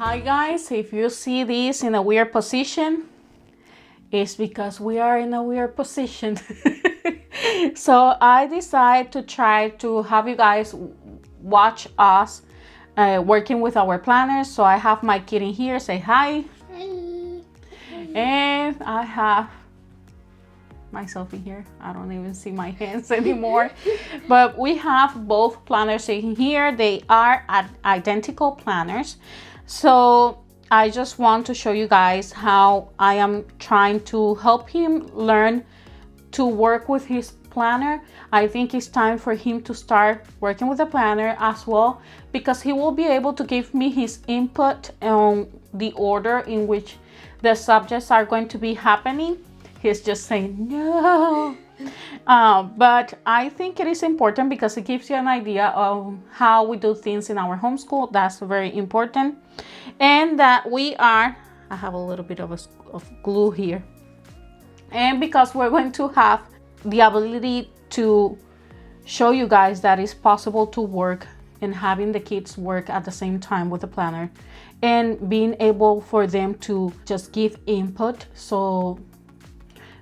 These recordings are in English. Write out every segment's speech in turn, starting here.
Hi guys, if you see this in a weird position, it's because we are in a weird position. So I decided to try to have you guys watch us working with our planners. So I have my kid in here, say hi. Hi. And I have myself in here. I don't even see my hands anymore. But we have both planners in here. They are identical planners. So I just want to show you guys how I am trying to help him learn to work with his planner. I think it's time for him to start working with the planner as well, because he will be able to give me his input on the order in which the subjects are going to be happening. He's just saying no. But I think it is important because it gives you an idea of how we do things in our homeschool. That's very important. And that we are, I have a little bit of glue here. And because we're going to have the ability to show you guys that it's possible to work and having the kids work at the same time with the planner and being able for them to just give input so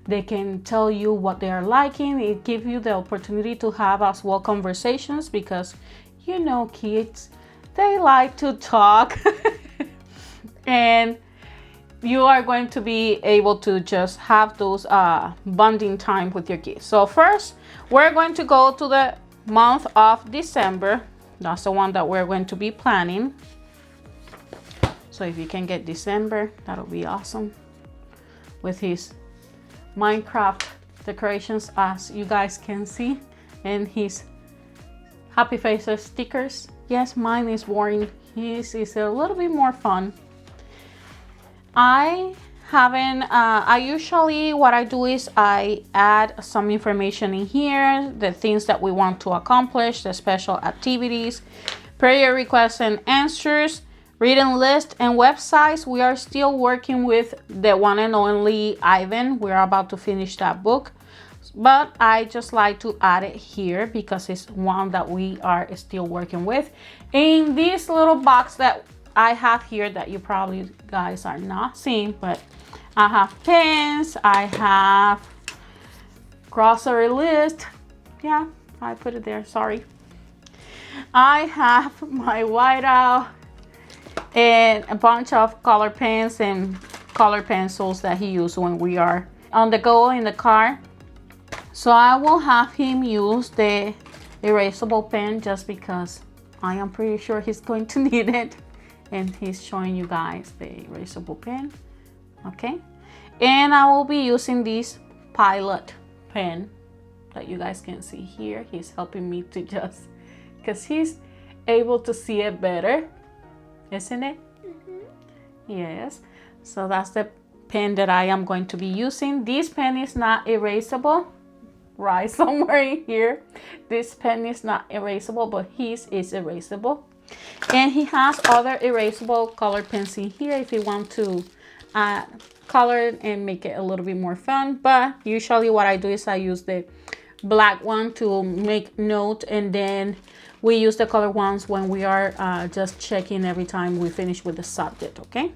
they can tell you what they are liking. It gives you the opportunity to have as well conversations, because you know kids, they like to talk. And you are going to be able to just have those bonding time with your kids. So first, we're going to go to the month of December. That's the one that we're going to be planning. So if you can get December, that'll be awesome. With his Minecraft decorations, as you guys can see, and his happy faces stickers. Yes, mine is boring. His is a little bit more fun. I usually, what I do is I add some information in here, the things that we want to accomplish, the special activities, prayer requests and answers, reading list, and websites. We are still working with the one and only Ivan. We're about to finish that book, but I just like to add it here because it's one that we are still working with. In this little box that I have here that you probably guys are not seeing, but I have pens, I have grocery list. Yeah, I put it there, sorry. I have my whiteout and a bunch of color pens and color pencils that he uses when we are on the go in the car. So I will have him use the erasable pen just because I am pretty sure he's going to need it. And he's showing you guys the erasable pen. Okay. And I will be using this Pilot pen that you guys can see here. He's helping me to just, because he's able to see it better. Isn't it? Mm-hmm. Yes. So that's the pen that I am going to be using. This pen is not erasable. Right somewhere in here. This pen is not erasable, but his is erasable. And he has other erasable color pens in here if you want to color and make it a little bit more fun. But usually what I do is I use the black one to make note, and then we use the color ones when we are just checking every time we finish with the subject. Okay,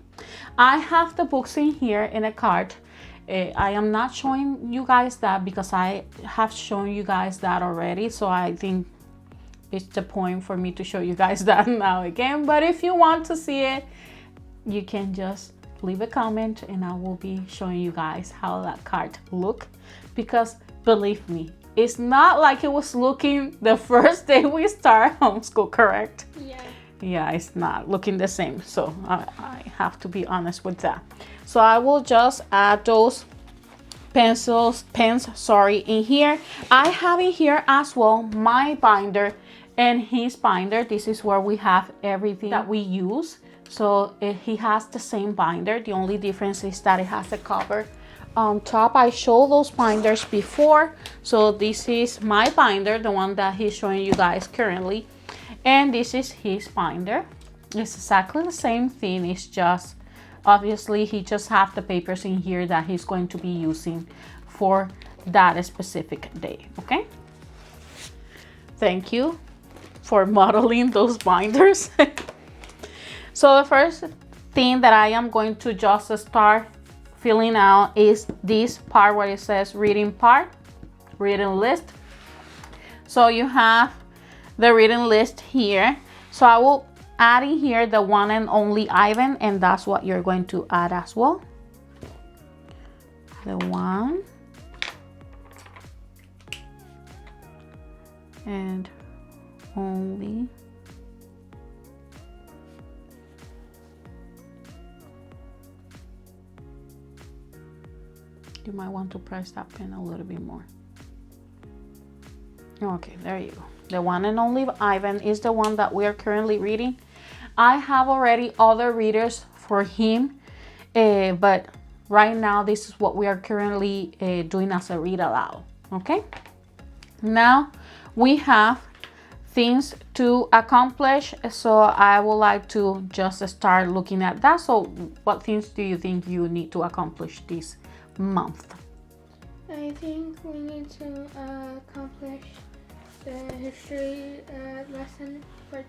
I have the books in here in a cart. I am not showing you guys that because I have shown you guys that already, so I think it's the point for me to show you guys that now again. But if you want to see it, you can just leave a comment and I will be showing you guys how that card look, because believe me, it's not like it was looking the first day we start homeschool, correct? Yeah, it's not looking the same. So I have to be honest with that. So I will just add those pens, in here. I have in here as well my binder and his binder. This is where we have everything that we use. So he has the same binder. The only difference is that it has a cover on top. I showed those binders before. So this is my binder, the one that he's showing you guys currently. And this is his binder. It's exactly the same thing. It's just, obviously, he just have the papers in here that he's going to be using for that specific day. Okay. Thank you for modeling those binders. So the first thing that I am going to just start filling out is this part where it says reading part, reading list. So you have the reading list here. So I will add in here the one and only Ivan, and that's what you're going to add as well. The one and only you might want to press that pen a little bit more. Okay, there you go. The one and only Ivan is the one that we are currently reading. I have already other readers for him, but right now this is what we are currently doing as a read aloud. Okay, now we have things to accomplish, so I would like to just start looking at that. So what things do you think you need to accomplish this month? I think we need to accomplish the history lesson for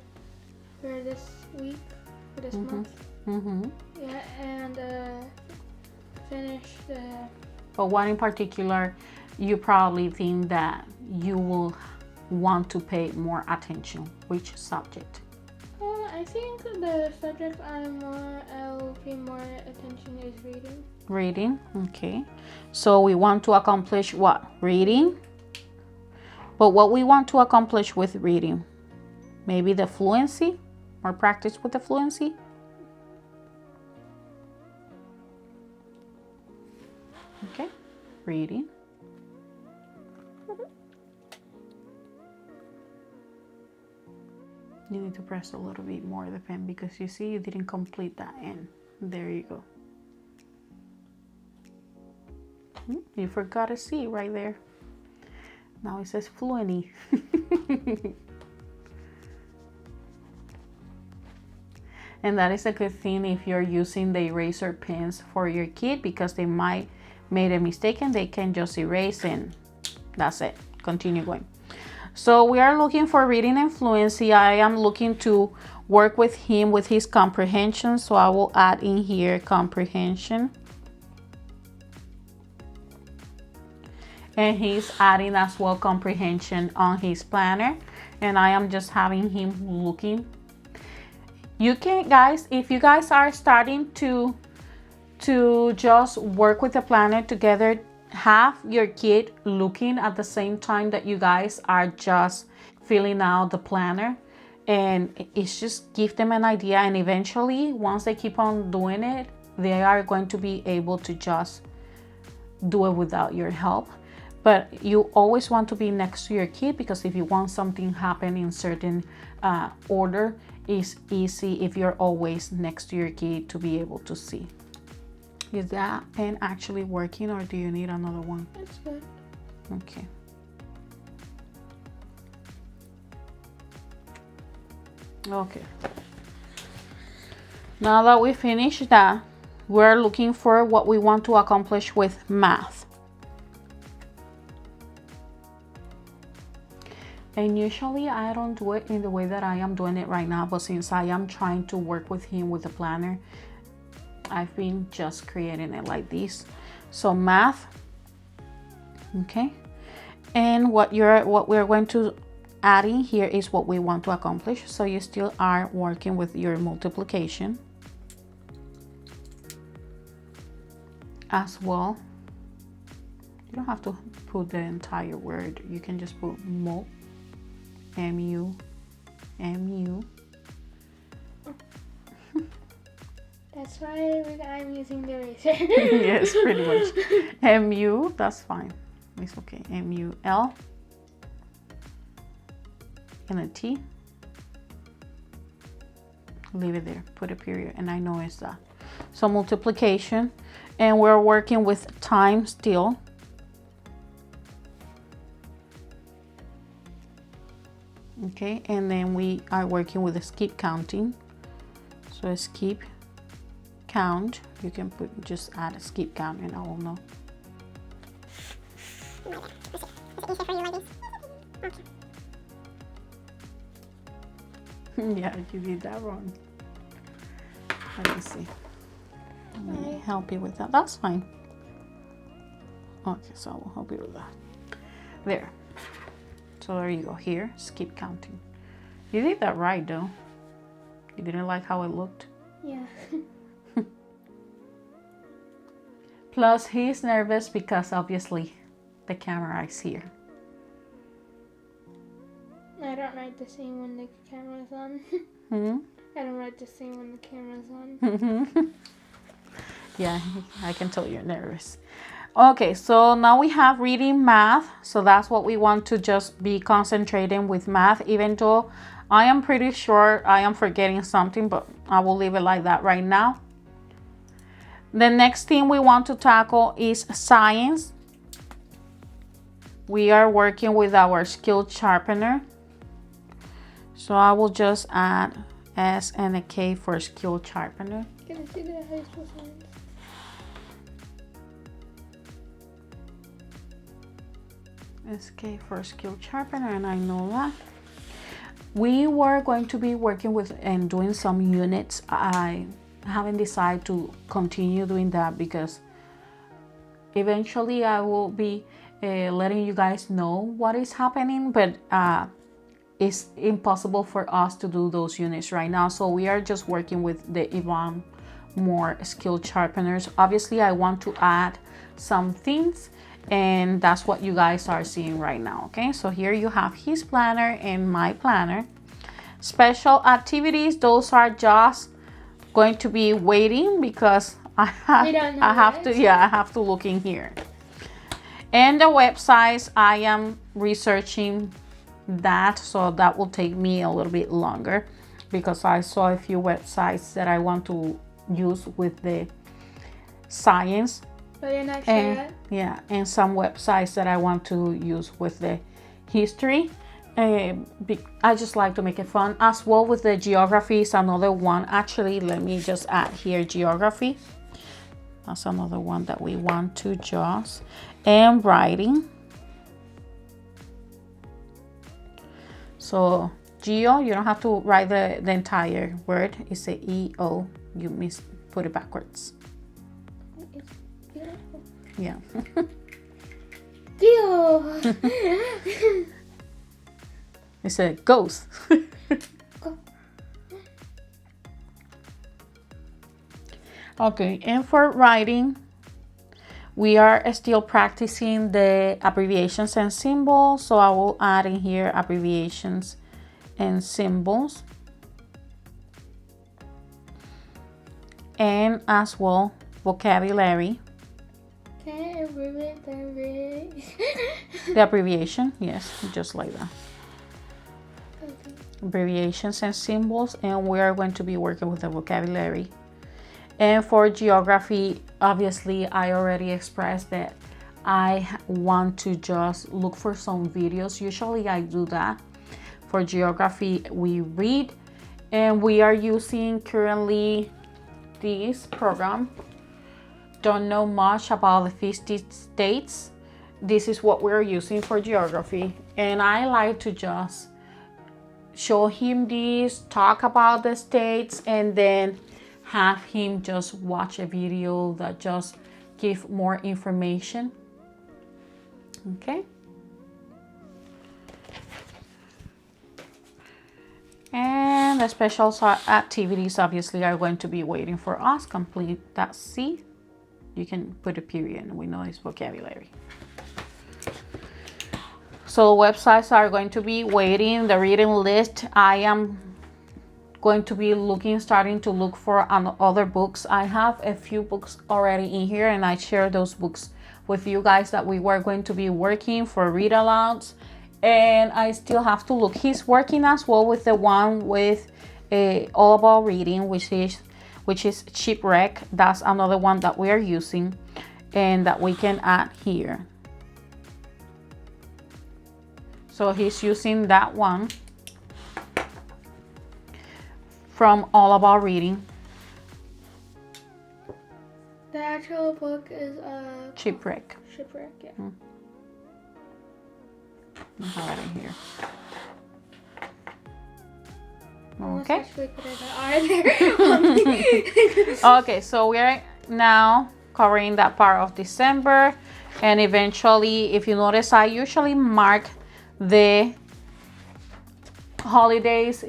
this week, for this month. Yeah, and finish the... But what in particular you probably think that you will want to pay more attention? Which subject? I think the subject I'll pay more attention is reading. Reading, okay. So we want to accomplish what? Reading. But what we want to accomplish with reading? Maybe the fluency, or practice with the fluency. Okay, reading. You need to press a little bit more the pen because you see you didn't complete that end. There you go. You forgot a C right there. Now it says fluency. And that is a good thing if you're using the eraser pens for your kid, because they might made a mistake and they can just erase and that's it. Continue going. So we are looking for reading and fluency. I am looking to work with him with his comprehension. So I will add in here comprehension. And he's adding as well comprehension on his planner. And I am just having him looking. You can, guys, if you guys are starting to just work with the planner together, have your kid looking at the same time that you guys are just filling out the planner, and it's just give them an idea, and eventually once they keep on doing it, they are going to be able to just do it without your help. But you always want to be next to your kid, because if you want something happen in certain order, it's easy if you're always next to your kid to be able to see. Is that pen actually working, or do you need another one? That's good. Okay. Okay. Now that we finished that, we're looking for what we want to accomplish with math. And usually I don't do it in the way that I am doing it right now, but since I am trying to work with him with the planner, I've been just creating it like this. So math, okay. And what we're going to add in here is what we want to accomplish. So you still are working with your multiplication as well. You don't have to put the entire word. You can just put mu, mu, mu. That's why I'm using the eraser. Yes, pretty much. Mu, that's fine. It's okay. M-U-L and a T. Leave it there. Put a period, and I know it's that. So multiplication, and we're working with time still. Okay, and then we are working with a skip counting. So a skip count, you can put, just add a skip count and I will know. Yeah, you did that wrong. Let me see. Let me help you with that. That's fine. Okay, so I will help you with that. There. So there you go. Here, skip counting. You did that right, though. You didn't like how it looked? Yeah. Plus, he's nervous because obviously the camera is here. I don't write the same when the camera's on. I don't write the same when the camera's on. Yeah, I can tell you're nervous. Okay, so now we have reading math. So that's what we want to just be concentrating with math, even though I am pretty sure I am forgetting something, but I will leave it like that right now. The next thing we want to tackle is science. We are working with our skill sharpener. So I will just add S and a K for skill sharpener. Can I see the high school science? SK for skill sharpener, and I know that. We were going to be working with and doing some units. I haven't decided to continue doing that because eventually I will be letting you guys know what is happening, but it's impossible for us to do those units right now. So we are just working with the even more skill sharpeners. Obviously, I want to add some things, and that's what you guys are seeing right now. Okay, so here you have his planner and my planner. Special activities, those are just going to be waiting because I have to look in here. And the websites, I am researching that, so that will take me a little bit longer because I saw a few websites that I want to use with the science. But you're not sure yet? Yeah, and some websites that I want to use with the history. I just like to make it fun. As well with the geography is another one. Actually, let me just add here geography. That's another one that we want to just. And writing. So geo, you don't have to write the entire word. It's a E-O. You put it backwards. Yeah. Geo. It's a ghost. Okay, and for writing, we are still practicing the abbreviations and symbols. So I will add in here abbreviations and symbols. And as well, vocabulary. Can I abbreviate the abbreviation? The abbreviation, yes, just like that. Okay. Abbreviations and symbols, and we are going to be working with the vocabulary. And for geography, obviously I already expressed that I want to just look for some videos. Usually I do that. For geography, we read, and we are using currently this program. Don't know much about the 50 states. This is what we're using for geography, and I like to just show him this, talk about the states, and then have him just watch a video that just give more information. Okay. And the special activities obviously are going to be waiting for us. Complete that C. You can put a period, and we know it's vocabulary. So websites are going to be waiting. The reading list, I am going to be starting to look for other books. I have a few books already in here, and I share those books with you guys that we were going to be working for read alouds. And I still have to look. He's working as well with the one with all about reading, which is Shipwreck. That's another one that we are using and that we can add here. So he's using that one from All About Reading. The actual book is Shipwreck. Shipwreck, yeah. I have it in here. Okay. Actually put an R there. Okay, so we're now covering that part of December, and eventually, if you notice, I usually mark the holidays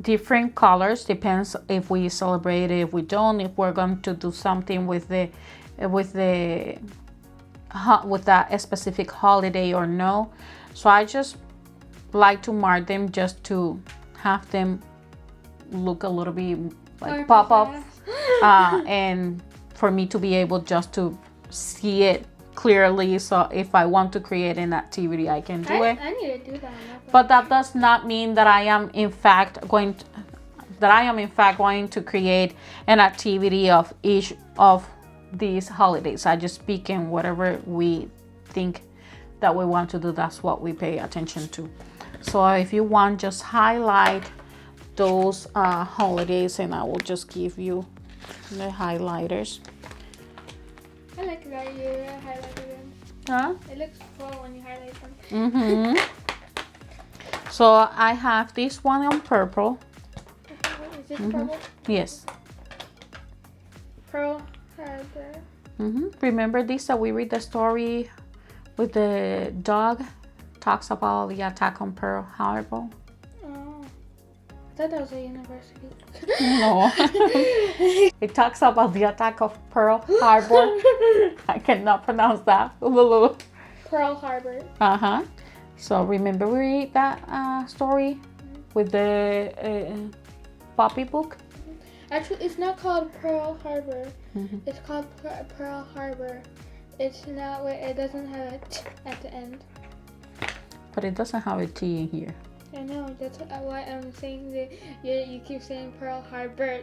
different colors. Depends if we celebrate it, if we don't, if we're going to do something with that specific holiday or no. So I just like to mark them just to have them look a little bit like pop up, and for me to be able just to see it clearly. So if I want to create an activity, I can do it. I need to do that. But that does not mean that I am in fact going to create an activity of each of these holidays. I just pick in whatever we think that we want to do. That's what we pay attention to. So if you want, just highlight those holidays, and I will just give you the highlighters. I like that you highlighted them. Huh? It looks cool when you highlight them. So I have this one on purple. Is this purple? Yes. Pearl Harbor. Remember this that we read the story with the dog talks about the attack on Pearl Harbor? Oh, I thought that was a university. No. It talks about the attack of Pearl Harbor. I cannot pronounce that. Pearl Harbor. So remember we read that story with the puppy book? Actually, it's not called Pearl Harbor. It's called Pearl Harbor. It's not. It doesn't have a T at the end. But it doesn't have a T in here. I know. That's why I'm saying that you keep saying Pearl Harbor.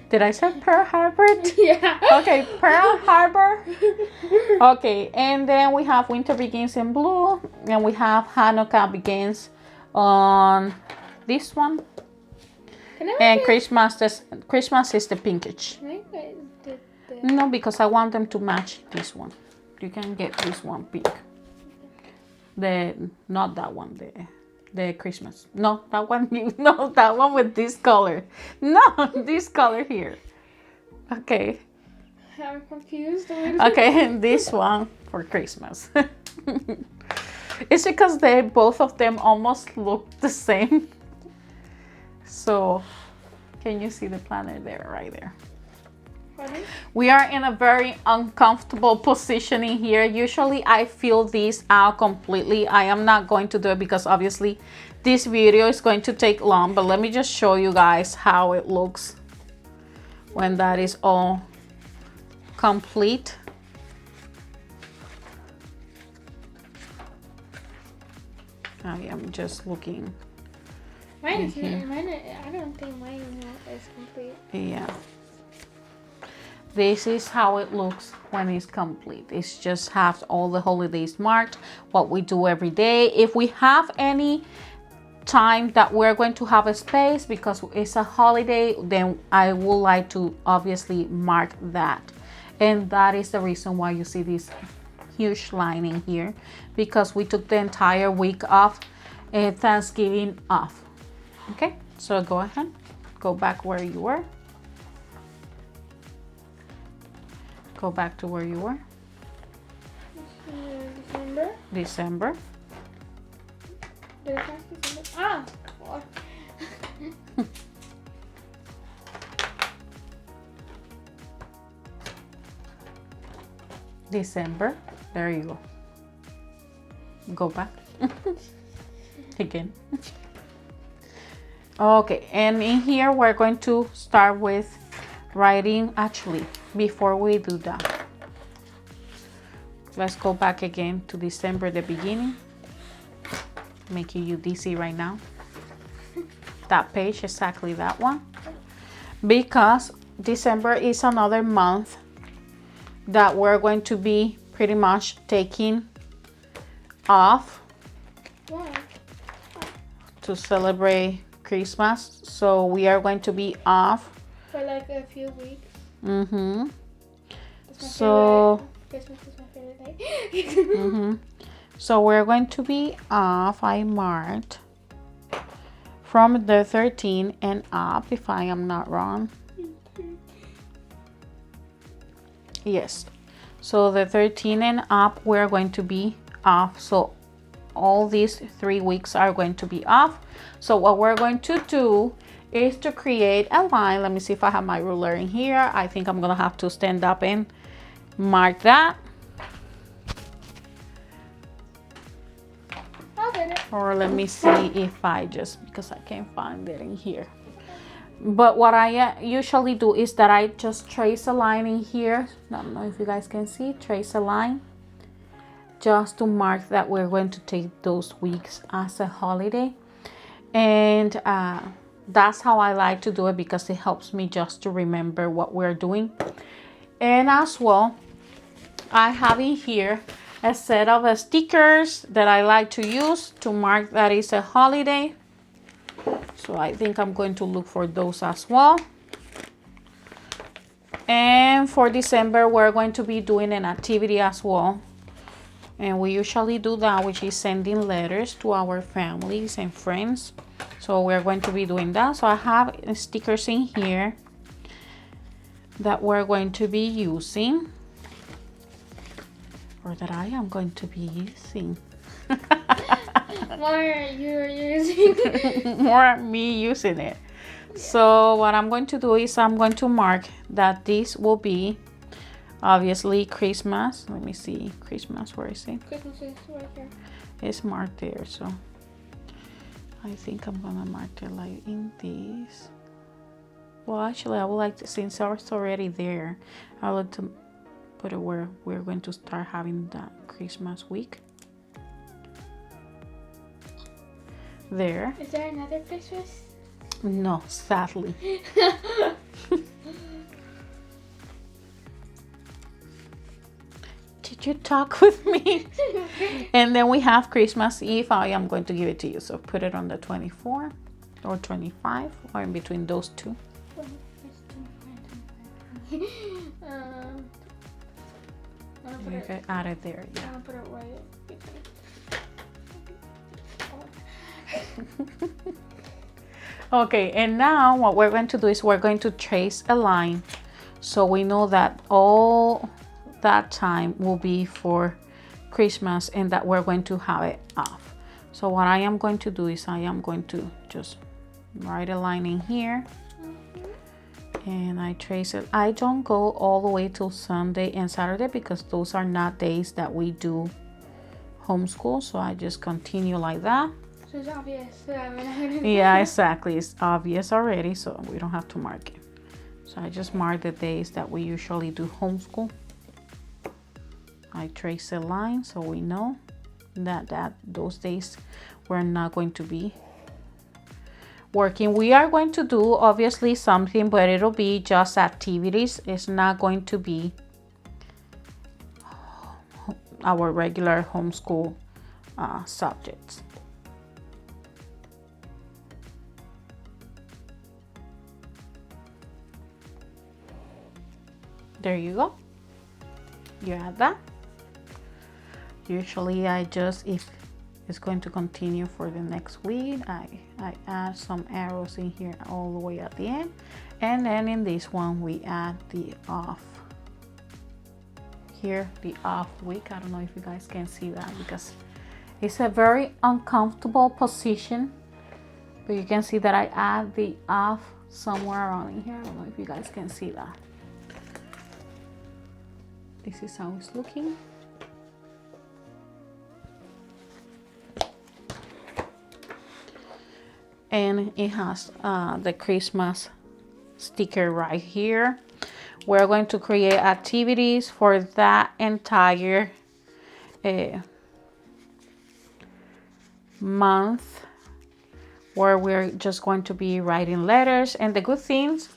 Did I say Pearl Harbor? Yeah. Okay, Pearl Harbor. Okay, and then we have Winter Begins in blue, and we have Hanukkah Begins on this one. And Christmas is the pinkish. No, because I want them to match this one. You can get this one pink. Not that one, the Christmas. No, that one. No, that one with this color. No, this color here. Okay. I'm confused. Okay, and this one for Christmas. It's because both of them almost look the same. So, can you see the planner there, right there? Pardon? We are in a very uncomfortable position in here. Usually I fill these out completely. I am not going to do it because obviously this video is going to take long, but let me just show you guys how it looks when that is all complete. I am just looking. Mine is I don't think mine is complete. Yeah. This is how it looks when it's complete. It's just have all the holidays marked, what we do every day. If we have any time that we're going to have a space because it's a holiday, then I would like to obviously mark that. And that is the reason why you see this huge line in here, because we took the entire week off, Thanksgiving off. Okay, so go ahead, go back where you were. Go back to where you were. December. Did I pass December? Ah! December. There you go. Go back. Again. Okay, and in here we're going to start with writing. Actually, before we do that, let's go back again to December, the beginning, making you dizzy right now. That page, exactly that one, because December is another month that we're going to be pretty much taking off. Why? To celebrate Christmas, so we are going to be off for like a few weeks. So Christmas is my favorite day. So we're going to be off, I marked, from the 13 and up, if I am not wrong. Yes, so the 13 and up, we're going to be off. So all these 3 weeks are going to be off. So what we're going to do is to create a line. Let me see if I have my ruler in here. I think I'm gonna have to stand up and mark that. I'll get it. Or let me see if I just, because I can't find it in here. But what I usually do is that I just trace a line in here. I don't know if you guys can see, trace a line just to mark that we're going to take those weeks as a holiday. And that's how I like to do it, because it helps me just to remember what we're doing. And as well, I have in here a set of stickers that I like to use to mark that it's a holiday. So I think I'm going to look for those as well. And for December, we're going to be doing an activity as well. And we usually do that, which is sending letters to our families and friends. So we're going to be doing that. So I have stickers in here that we're going to be using, or that I am going to be using. More you're using. More me using it. So what I'm going to do is I'm going to mark that this will be obviously Christmas. Let me see, Christmas, where is it? Christmas is right here. It's marked there, so I think I'm gonna mark it like in this. Well, actually, I would like to, since it's already there, I would like to put it where we're going to start having that Christmas week. There. Is there another Christmas? No, sadly. Did you talk with me? And then we have Christmas Eve. I am going to give it to you. So put it on the 24 or 25, or in between those two. You can add it there. Yeah. I'll put it right between. Okay, and now what we're going to do is we're going to trace a line, so we know that all that time will be for Christmas and that we're going to have it off. So what I am going to do is I am going to just write a line in here, and I trace it. I don't go all the way till Sunday and Saturday, because those are not days that we do homeschool, so I just continue like that. So it's obvious. Yeah, exactly. It's obvious already, so we don't have to mark it. So I just mark the days that we usually do homeschool. I trace a line so we know that those days we're not going to be working. We are going to do obviously something, but it'll be just activities. It's not going to be our regular homeschool subjects. There you go. You add that. Usually I just, if it's going to continue for the next week, I add some arrows in here all the way at the end. And then in this one, we add the off. Here, the off week. I don't know if you guys can see that, because it's a very uncomfortable position. But you can see that I add the off somewhere around in here. I don't know if you guys can see that. This is how it's looking. And it has the Christmas sticker right here. We're going to create activities for that entire month, where we're just going to be writing letters. And the good things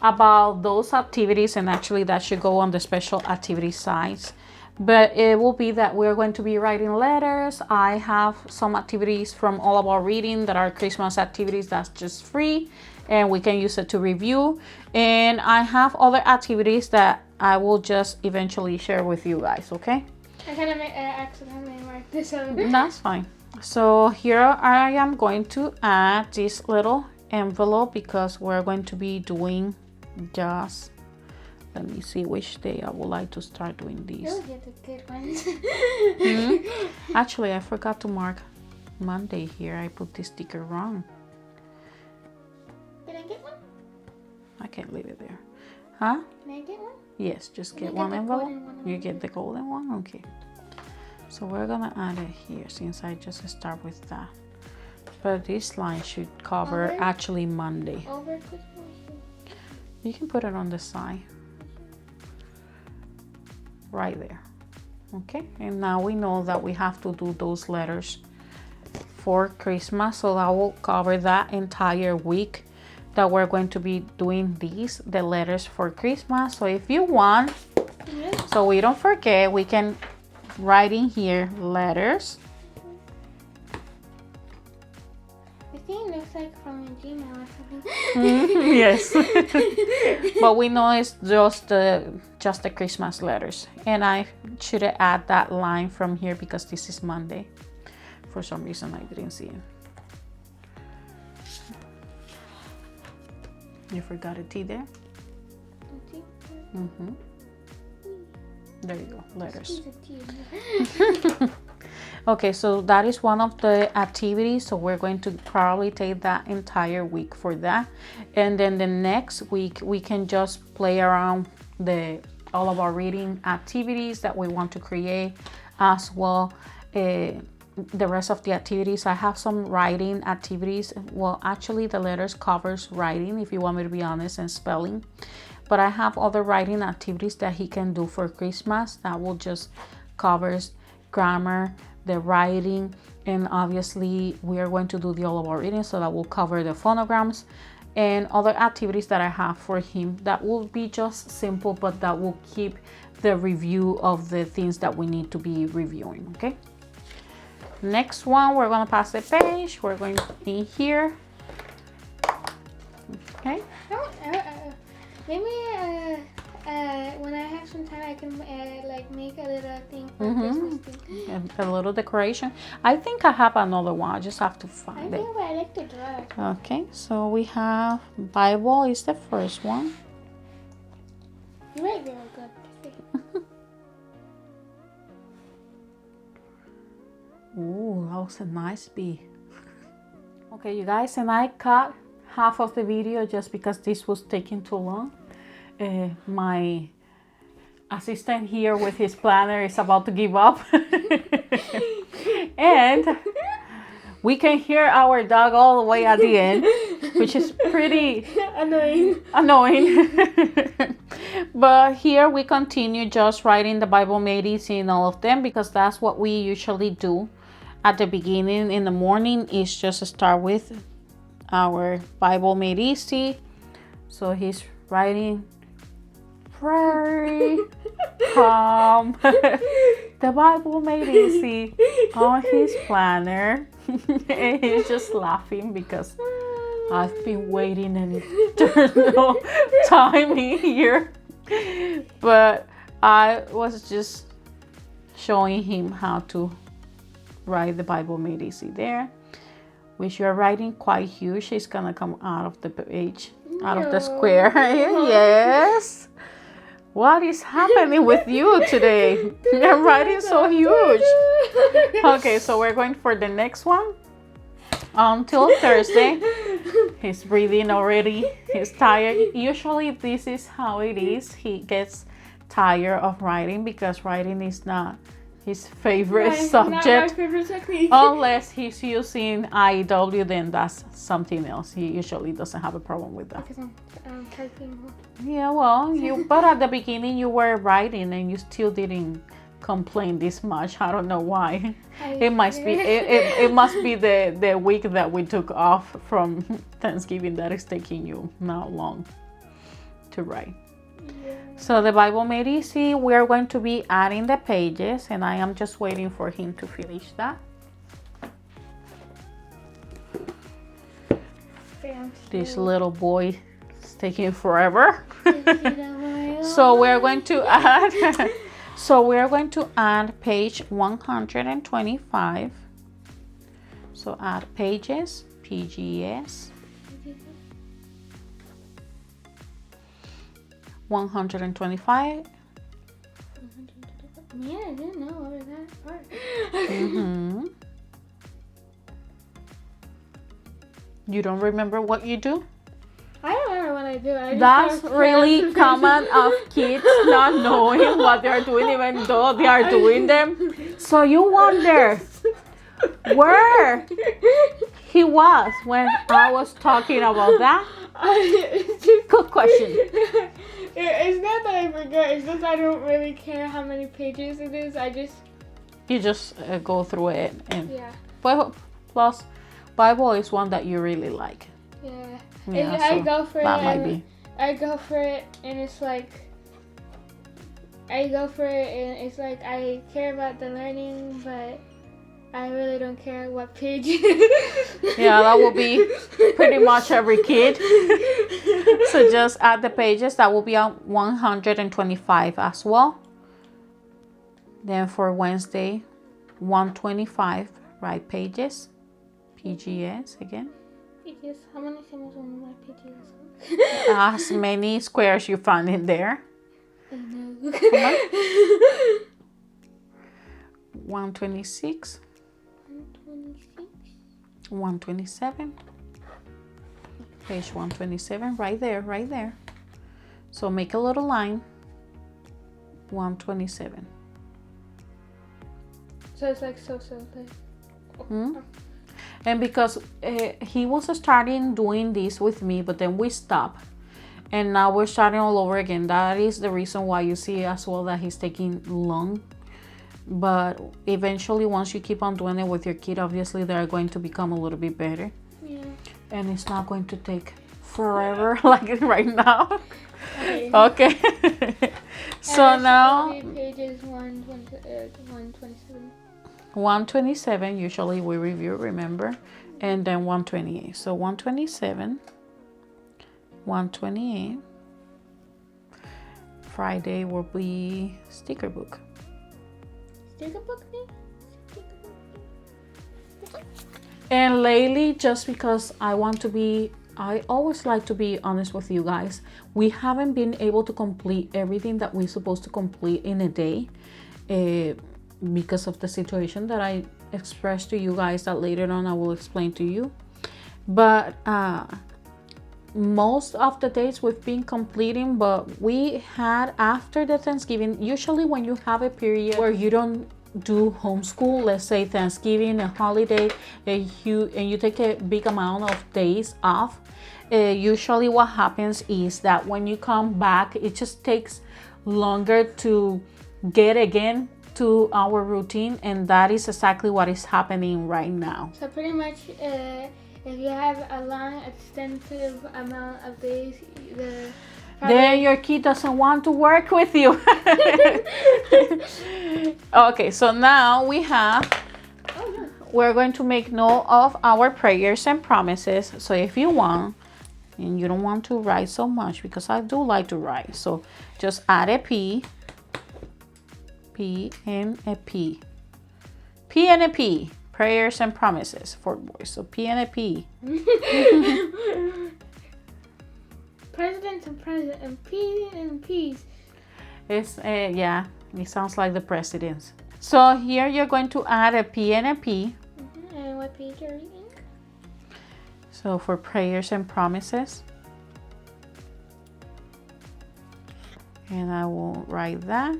about those activities, and actually that should go on the special activity sites, but it will be that we're going to be writing letters. I have some activities from All About Reading that are Christmas activities that's just free, and we can use it to review. And I have other activities that I will just eventually share with you guys, okay? I kind of accidentally marked this out. That's fine. So here I am going to add this little envelope because we're going to be doing just, let me see which day I would like to start doing these. You'll get the good ones. Actually, I forgot to mark Monday here. I put this sticker wrong. Can I get one? I can't leave it there. Huh? Can I get one? Yes, just get You one get the envelope. golden one. You get the golden one? Okay. So we're gonna add it here since I just start with that. But this line should cover actually Monday. Over Christmas. You can put it on the side. Right there. Okay, and now we know that we have to do those letters for Christmas, so that will cover that entire week that we're going to be doing the letters for Christmas. So if you want, so we don't forget, we can write in here letters. I think it looks like from a Gmail or something. Yes. But we know it's just the Christmas letters, and I should add that line from here because this is Monday. For some reason I didn't see it. You forgot a T there? There you go, letters. Okay, so that is one of the activities, so we're going to probably take that entire week for that, and then the next week we can just play around all of our reading activities that we want to create as well. The rest of the activities, I have some writing activities. Well, actually the letters covers writing, if you want me to be honest, and spelling, but I have other writing activities that he can do for Christmas that will just covers grammar, the writing, and obviously we are going to do the all of our reading, so that will cover the phonograms and other activities that I have for him that will be just simple, but that will keep the review of the things that we need to be reviewing. Okay, next one, we're going to pass the page. We're going to be here. Okay, Maybe when I have some time, I can like make a little thing for Christmas thing. a little decoration. I think I have another one. I just have to find it. I like to draw. Okay, so we have Bible is the first one. You write very good. Ooh, that was a nice bee. Okay, you guys, and I cut half of the video just because this was taking too long. My assistant here with his planner is about to give up. And we can hear our dog all the way at the end, which is pretty annoying. But here we continue just writing the Bible made easy in all of them, because that's what we usually do at the beginning in the morning, is just start with our Bible made easy. So he's writing very calm the Bible made easy on his planner. And he's just laughing because I've been waiting an eternal time in here, but I was just showing him how to write the Bible made easy there, which you're writing quite huge. It's gonna come out of the page, out of the square. Yes. What is happening with you today? You're writing so huge. Okay, so we're going for the next one. Until Thursday. He's breathing already. He's tired. Usually this is how it is. He gets tired of writing because writing is not his favorite subject. Not my favorite technique. Unless he's using IEW, then that's something else. He usually doesn't have a problem with that. Because I'm typing. Yeah, well, but at the beginning you were writing and you still didn't complain this much. I don't know why. It must be the week that we took off from Thanksgiving that is taking you not long to write. Yeah. So the Bible made easy, we're going to be adding the pages, and I am just waiting for him to finish that. This little boy is taking forever. So we're going to add page 125. So add pages, PGS, 125. Man, I didn't know over that part. Mm-hmm. You don't remember what you do? I don't remember what I do. That's really common of kids not knowing what they are doing even though they are doing them. So you wonder where he was when I was talking about that? Good question. It's not that I forget. It's just I don't really care how many pages it is. You just go through it. And Yeah. Plus, Bible is one that you really like. Yeah. Yeah, I so go for that it. might be. I go for it, and it's like. I go for it, and it's like I care about the learning, but I really don't care what page. Yeah, that will be pretty much every kid. So just add the pages. That will be on 125 as well. Then for Wednesday, 125, write pages. PGS again. Pages. How many symbols on my pages? As many squares you find in there. No. Come on. 126. 127. Page 127, right there. So make a little line. 127. So it's like so. And because he was starting doing this with me, but then we stopped. And now we're starting all over again. That is the reason why you see as well that he's taking long. But eventually, once you keep on doing it with your kid, obviously they're going to become a little bit better. Yeah. And it's not going to take forever like right now. Okay. So now pages 127. 127 usually we review, remember, and then 128. So 127, 128. Friday will be sticker book. And lately, just because I always like to be honest with you guys, we haven't been able to complete everything that we're supposed to complete in a day because of the situation that I expressed to you guys that later on I will explain to you. But most of the days we've been completing, but we had after the Thanksgiving, usually when you have a period where you don't do homeschool, let's say Thanksgiving, a holiday, and you take a big amount of days off, usually what happens is that when you come back, it just takes longer to get again to our routine, and that is exactly what is happening right now. So pretty much if you have a long extensive amount of days, then your kid doesn't want to work with you. Okay, so now we're going to make note of our prayers and promises. So if you want, and you don't want to write so much, because I do like to write, so just add a P and a P. P and a P. Prayers and promises for boys. So P and a P. Presidents and president and P and P's. It's yeah, it sounds like the presidents. So here you're going to add a P and a P. And what page are we in? So for prayers and promises. And I will write that.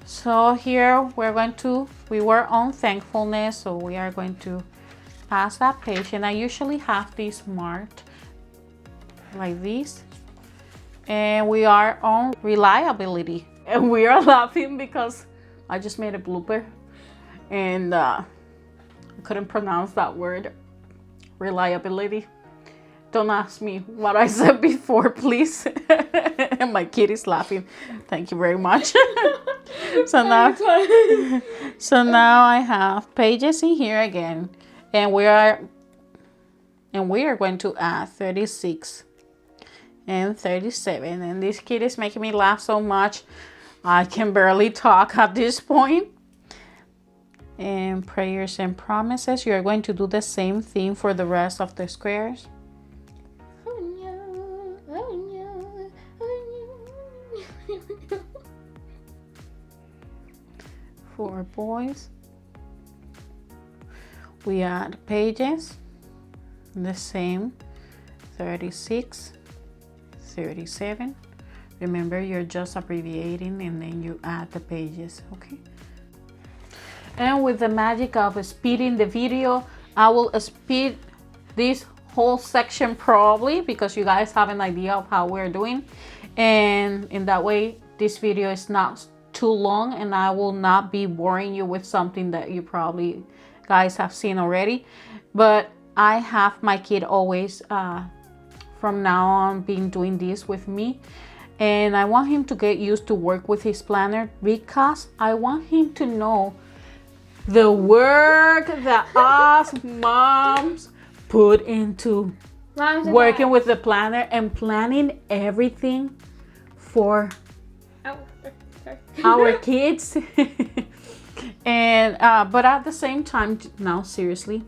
So here we were on thankfulness, so we are going to pass that page, and I usually have this marked like this. And we are on reliability, and we are laughing because I just made a blooper and I couldn't pronounce that word, reliability. Don't ask me what I said before, please. And my kid is laughing. Thank you very much. So now I have pages in here again, and we are going to add 36 and 37. And this kid is making me laugh so much I can barely talk at this point. And prayers and promises. You're going to do the same thing for the rest of the squares. For boys, we add pages, the same, 36, 37. Remember, you're just abbreviating and then you add the pages, okay? And with the magic of speeding the video, I will speed this whole section probably because you guys have an idea of how we're doing. And in that way, this video is not too long and I will not be boring you with something that you probably guys have seen already. But I have my kid always from now on been doing this with me, and I want him to get used to work with his planner because I want him to know the work that us moms put into working with the planner and planning everything for our kids. And but at the same time, now seriously,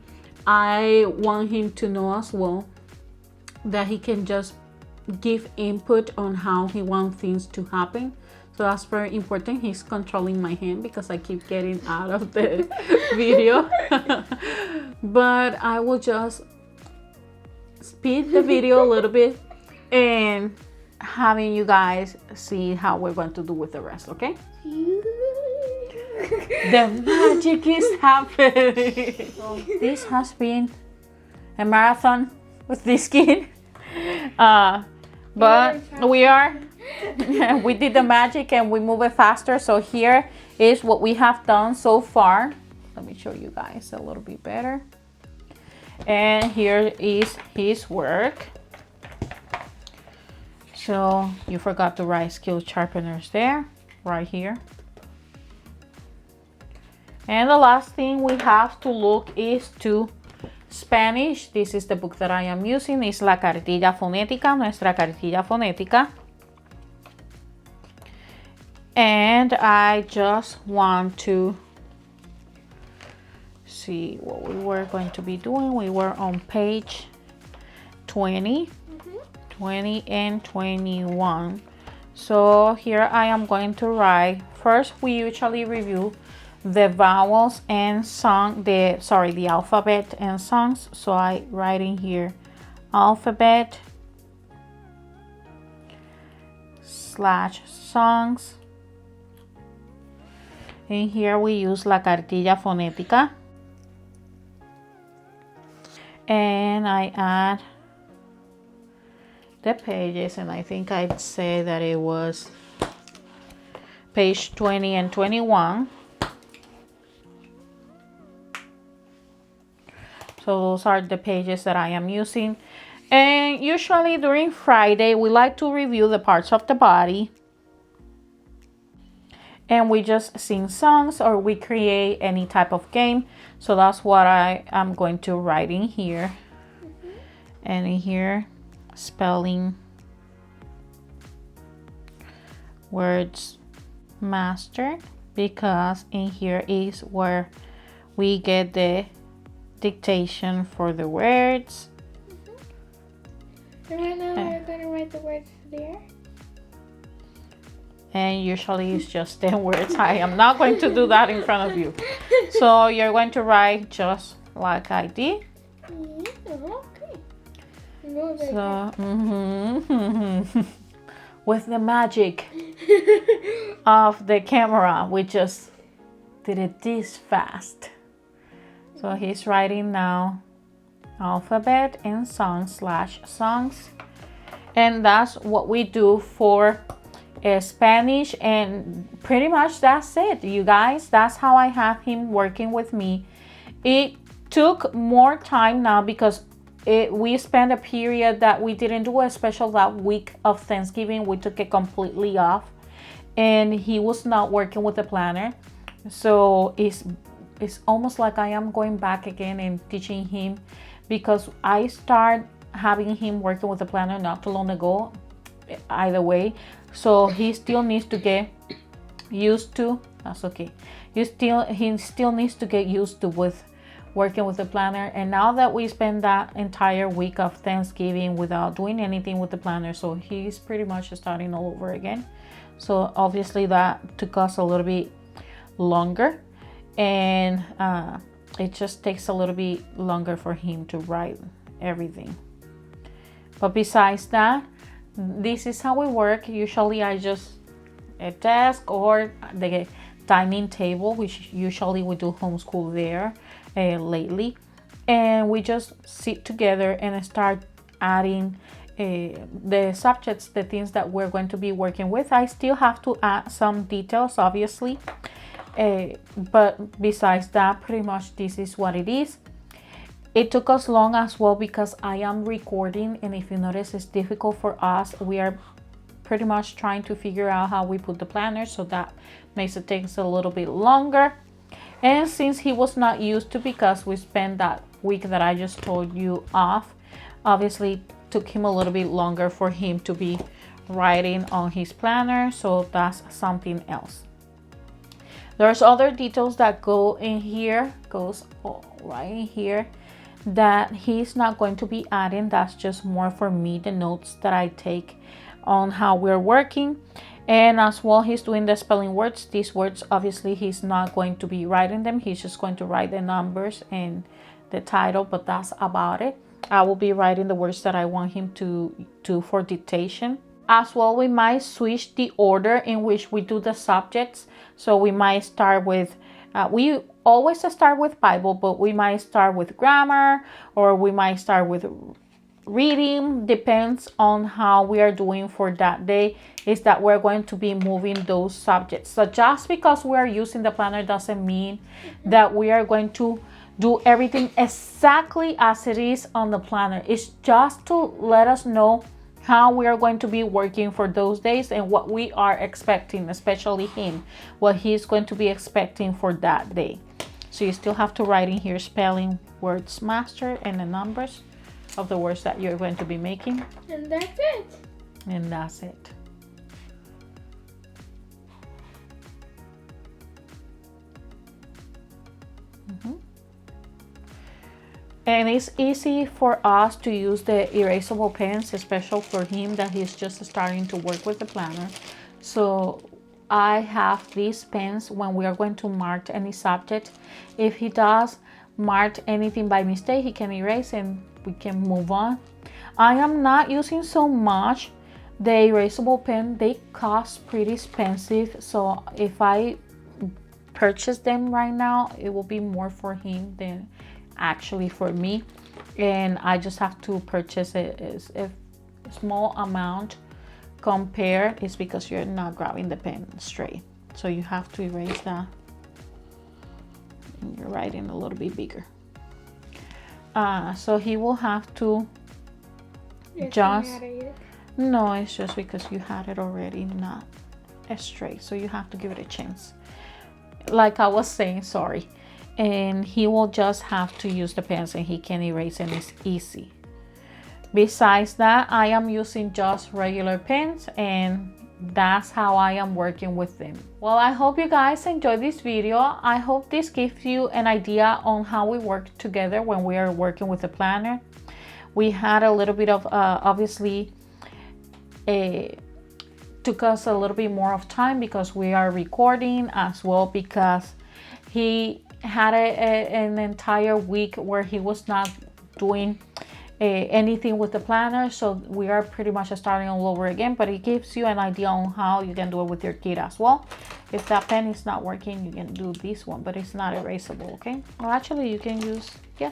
I want him to know as well that he can just give input on how he wants things to happen. So that's very important. He's controlling my hand because I keep getting out of the video. But I will just speed the video a little bit and having you guys see how we're going to do with the rest, okay? The magic is happening. So this has been a marathon with this kid. But we did the magic and we move it faster. So here is what we have done so far. Let me show you guys a little bit better. And here is his work. So you forgot to write skill sharpeners there, right here. And the last thing we have to look is to Spanish. This is the book that I am using. It's La Cartilla Fonética, nuestra cartilla fonética. And I just want to see what we were going to be doing. We were on page 20, 20 and 21. So here I am going to write. First, we usually review the vowels and the alphabet and songs. So I write in here alphabet / songs. In here we use La Cartilla Fonética. And I add the pages, and I think I'd say that it was page 20 and 21. So those are the pages that I am using. And usually during Friday, we like to review the parts of the body. And we just sing songs or we create any type of game. So that's what I am going to write in here. And in here, spelling words master, because in here is where we get the dictation for the words. And right now we're going to write the words there. And usually it's just 10 words. I am not going to do that in front of you. So you're going to write just like I did. Okay. So, with the magic of the camera, we just did it this fast. So he's writing now alphabet and songs / songs. And that's what we do for Spanish, and pretty much that's it, you guys. That's how I have him working with me. It took more time now because we spent a period that we didn't do a special that week of Thanksgiving. We took it completely off and he was not working with the planner. So it's almost like I am going back again and teaching him, because I start having him working with the planner not too long ago either way. So he still needs to get used to. That's okay. He still needs to get used to with working with the planner. And now that we spent that entire week of Thanksgiving without doing anything with the planner, so he's pretty much starting all over again. So obviously that took us a little bit longer, and it just takes a little bit longer for him to write everything. But besides that, this is how we work. Usually I just a desk or the dining table, which usually we do homeschool there lately, and we just sit together and start adding the subjects, the things that we're going to be working with. I still have to add some details, obviously, but besides that, pretty much this is what it is. It took us long as well because I am recording, and if you notice, it's difficult for us. We are pretty much trying to figure out how we put the planner, so that makes it takes a little bit longer. And since he was not used to, because we spent that week that I just told you off, obviously took him a little bit longer for him to be writing on his planner, so that's something else. There's other details that go in here, goes right in here, that he's not going to be adding. That's just more for me, the notes that I take on how we're working. And as well, he's doing the spelling words. These words, obviously, he's not going to be writing them. He's just going to write the numbers and the title, but that's about it. I will be writing the words that I want him to do for dictation. As well, we might switch the order in which we do the subjects. So we might start with, we always start with Bible, but we might start with grammar, or we might start with reading. Depends on how we are doing for that day, is that we're going to be moving those subjects. So just because we are using the planner doesn't mean that we are going to do everything exactly as it is on the planner. It's just to let us know how we are going to be working for those days and what we are expecting, especially him, what he's going to be expecting for that day. So you still have to write in here spelling words master and the numbers of the words that you're going to be making. And that's it. And that's it. And it's easy for us to use the erasable pens, especially for him that he's just starting to work with the planner. So I have these pens when we are going to mark any subject. If he does mark anything by mistake, he can erase and we can move on. I am not using so much the erasable pen. They cost pretty expensive, so if I purchase them right now, it will be more for him than actually for me, and I just have to purchase a small amount compared. It's because you're not grabbing the pen straight, so you have to erase that. And you're writing a little bit bigger, so he will have to just no, it's just because you had it already not straight, so you have to give it a chance, like I was saying, sorry. And he will just have to use the pens and he can erase, and it's easy. Besides that, I am using just regular pens, and that's how I am working with them. Well, I hope you guys enjoyed this video. I hope this gives you an idea on how we work together when we are working with the planner. We had a little bit of obviously took us a little bit more of time because we are recording, as well because he had an entire week where he was not doing anything with the planner, so we are pretty much starting all over again. But it gives you an idea on how you can do it with your kid as well. If that pen is not working, you can do this one, but it's not erasable. Okay, well, actually you can use, yeah.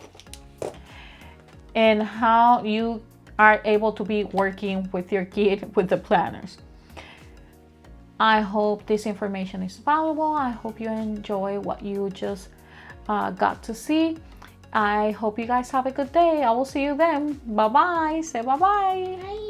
And how you are able to be working with your kid with the planners. I hope this information is valuable. I hope you enjoy what you just got to see. I hope you guys have a good day. I will see you then. Bye bye. Say bye bye. Bye.